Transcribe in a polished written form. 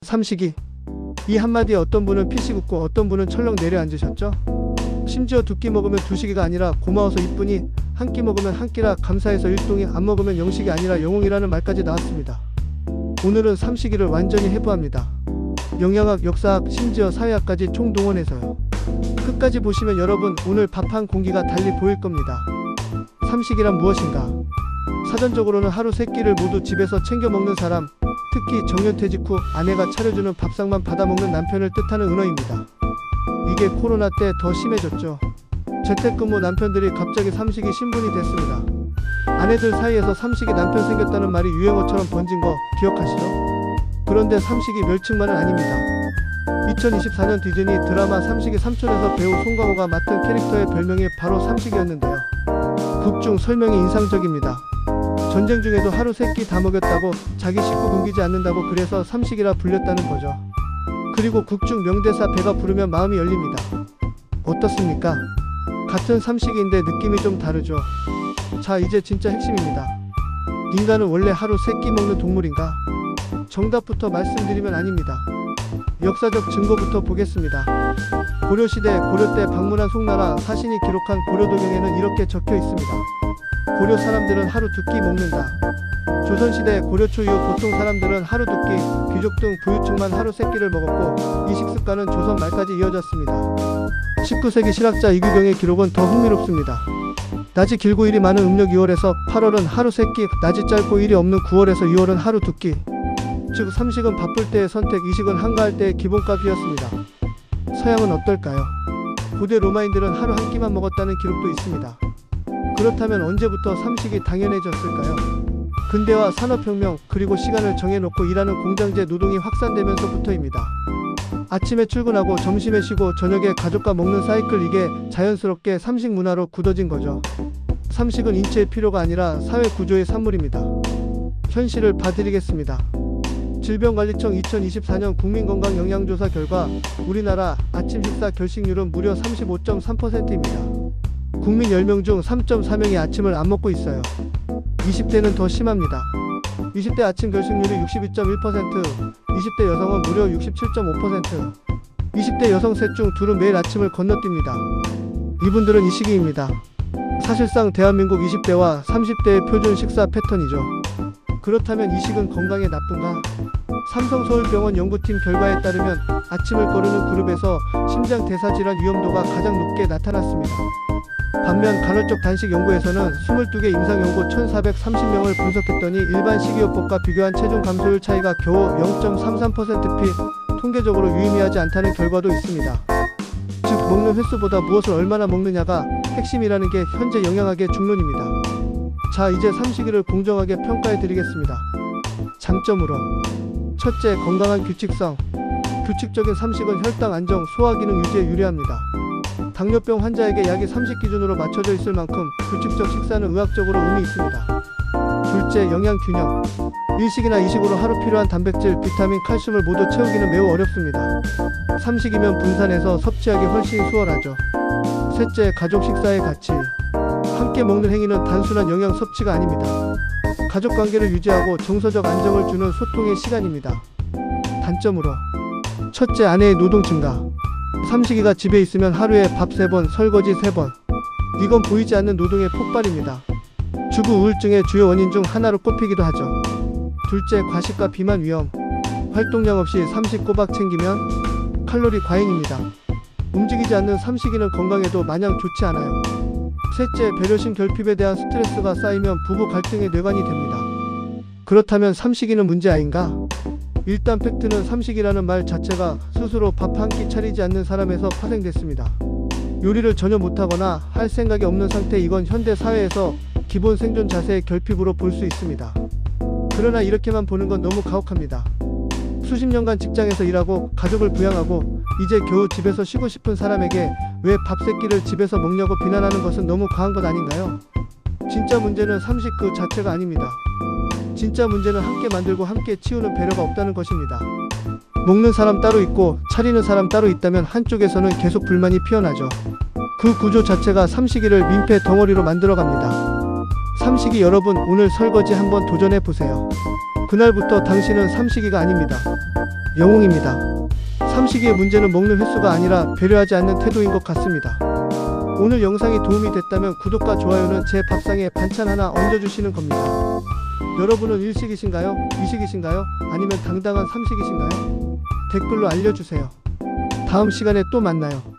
삼식이. 이 한마디에 어떤 분은 피식 웃고 어떤 분은 철렁 내려앉으셨죠. 심지어 두 끼 먹으면 두 시기가 아니라 고마워서 이뿐이, 한 끼 먹으면 한 끼라 감사해서 일동이, 안 먹으면 영식이 아니라 영웅이라는 말까지 나왔습니다. 오늘은 삼식이를 완전히 해부합니다. 영양학, 역사학, 심지어 사회학까지 총동원해서요. 끝까지 보시면 여러분 오늘 밥 한 공기가 달리 보일 겁니다. 삼식이란 무엇인가? 사전적으로는 하루 세 끼를 모두 집에서 챙겨 먹는 사람, 특히 정년퇴직 후 아내가 차려주는 밥상만 받아먹는 남편을 뜻하는 은어입니다. 이게 코로나 때 더 심해졌죠. 재택근무 남편들이 갑자기 삼식이 신분이 됐습니다. 아내들 사이에서 삼식이 남편 생겼다는 말이 유행어처럼 번진 거 기억하시죠? 그런데 삼식이 멸칭만은 아닙니다. 2024년 디즈니 드라마 삼식이 삼촌에서 배우 송강호가 맡은 캐릭터의 별명이 바로 삼식이었는데요. 극중 설명이 인상적입니다. 전쟁 중에도 하루 세 끼 다 먹였다고, 자기 식구 굶기지 않는다고, 그래서 삼식이라 불렸다는 거죠. 그리고 극중 명대사 배가 부르면 마음이 열립니다. 어떻습니까? 같은 삼식인데 느낌이 좀 다르죠. 자, 이제 진짜 핵심입니다. 인간은 원래 하루 세 끼 먹는 동물인가? 정답부터 말씀드리면 아닙니다. 역사적 증거부터 보겠습니다. 고려시대 고려 때 방문한 송나라 사신이 기록한 고려도경에는 이렇게 적혀 있습니다. 고려 사람들은 하루 두 끼 먹는다. 조선시대 고려 초 이후 보통 사람들은 하루 두 끼, 귀족 등 부유층만 하루 세 끼를 먹었고, 이 식습관은 조선 말까지 이어졌습니다. 19세기 실학자 이규경의 기록은 더 흥미롭습니다. 낮이 길고 일이 많은 음력 2월에서 8월은 하루 세 끼, 낮이 짧고 일이 없는 9월에서 2월은 하루 두 끼. 즉 삼식은 바쁠 때의 선택, 이식은 한가할 때의 기본값이었습니다. 서양은 어떨까요? 고대 로마인들은 하루 한 끼만 먹었다는 기록도 있습니다. 그렇다면 언제부터 삼식이 당연해졌을까요? 근대화, 산업혁명, 그리고 시간을 정해놓고 일하는 공장제 노동이 확산되면서부터입니다. 아침에 출근하고 점심에 쉬고 저녁에 가족과 먹는 사이클, 이게 자연스럽게 삼식 문화로 굳어진 거죠. 삼식은 인체의 필요가 아니라 사회 구조의 산물입니다. 현실을 봐드리겠습니다. 질병관리청 2024년 국민건강영양조사 결과 우리나라 아침 식사 결식률은 무려 35.3%입니다. 국민 10명 중 3.4명이 아침을 안 먹고 있어요. 20대는 더 심합니다. 20대 아침 결식률이 62.1%, 20대 여성은 무려 67.5%, 20대 여성 셋 중 둘은 매일 아침을 건너뜁니다. 이분들은 이 시기입니다. 사실상 대한민국 20대와 30대의 표준 식사 패턴이죠. 그렇다면 이식은 건강에 나쁜가? 삼성서울병원 연구팀 결과에 따르면 아침을 거르는 그룹에서 심장대사질환 위험도가 가장 높게 나타났습니다. 반면 간헐적 단식 연구에서는 22개 임상 연구 1430명을 분석했더니 일반 식이요법과 비교한 체중 감소율 차이가 겨우 0.33%p, 통계적으로 유의미하지 않다는 결과도 있습니다. 즉 먹는 횟수보다 무엇을 얼마나 먹느냐가 핵심이라는 게 현재 영양학의 중론입니다. 자, 이제 삼식이를 공정하게 평가해 드리겠습니다. 장점으로: 첫째, 건강한 규칙성. 규칙적인 삼식은 혈당 안정, 소화기능 유지에 유리합니다. 당뇨병 환자에게 약이 삼식 기준으로 맞춰져 있을 만큼 규칙적 식사는 의학적으로 의미 있습니다. 둘째, 영양 균형. 일식이나 이식으로 하루 필요한 단백질, 비타민, 칼슘을 모두 채우기는 매우 어렵습니다. 삼식이면 분산해서 섭취하기 훨씬 수월하죠. 셋째, 가족 식사의 가치. 함께 먹는 행위는 단순한 영양 섭취가 아닙니다. 가족관계를 유지하고 정서적 안정을 주는 소통의 시간입니다. 단점으로: 첫째, 아내의 노동 증가. 삼식이가 집에 있으면 하루에 밥 3번, 설거지 3번. 이건 보이지 않는 노동의 폭발입니다. 주부 우울증의 주요 원인 중 하나로 꼽히기도 하죠. 둘째, 과식과 비만 위험. 활동량 없이 삼식 꼬박 챙기면 칼로리 과잉입니다. 움직이지 않는 삼식이는 건강에도 마냥 좋지 않아요. 셋째, 배려심 결핍에 대한 스트레스가 쌓이면 부부 갈등의 뇌관이 됩니다. 그렇다면 삼식이는 문제 아닌가? 일단 팩트는 삼식이라는 말 자체가 스스로 밥 한 끼 차리지 않는 사람에서 파생됐습니다. 요리를 전혀 못하거나 할 생각이 없는 상태, 이건 현대 사회에서 기본 생존 자세의 결핍으로 볼 수 있습니다. 그러나 이렇게만 보는 건 너무 가혹합니다. 수십 년간 직장에서 일하고 가족을 부양하고 이제 겨우 집에서 쉬고 싶은 사람에게 왜 밥 세 끼를 집에서 먹냐고 비난하는 것은 너무 과한 것 아닌가요? 진짜 문제는 삼식 그 자체가 아닙니다. 진짜 문제는 함께 만들고 함께 치우는 배려가 없다는 것입니다. 먹는 사람 따로 있고 차리는 사람 따로 있다면 한쪽에서는 계속 불만이 피어나죠. 그 구조 자체가 삼식이를 민폐 덩어리로 만들어갑니다. 삼식이 여러분, 오늘 설거지 한번 도전해 보세요. 그날부터 당신은 삼식이가 아닙니다. 영웅입니다. 삼식이의 문제는 먹는 횟수가 아니라 배려하지 않는 태도인 것 같습니다. 오늘 영상이 도움이 됐다면 구독과 좋아요는 제 밥상에 반찬 하나 얹어주시는 겁니다. 여러분은 일식이신가요? 이식이신가요? 아니면 당당한 삼식이신가요? 댓글로 알려주세요. 다음 시간에 또 만나요.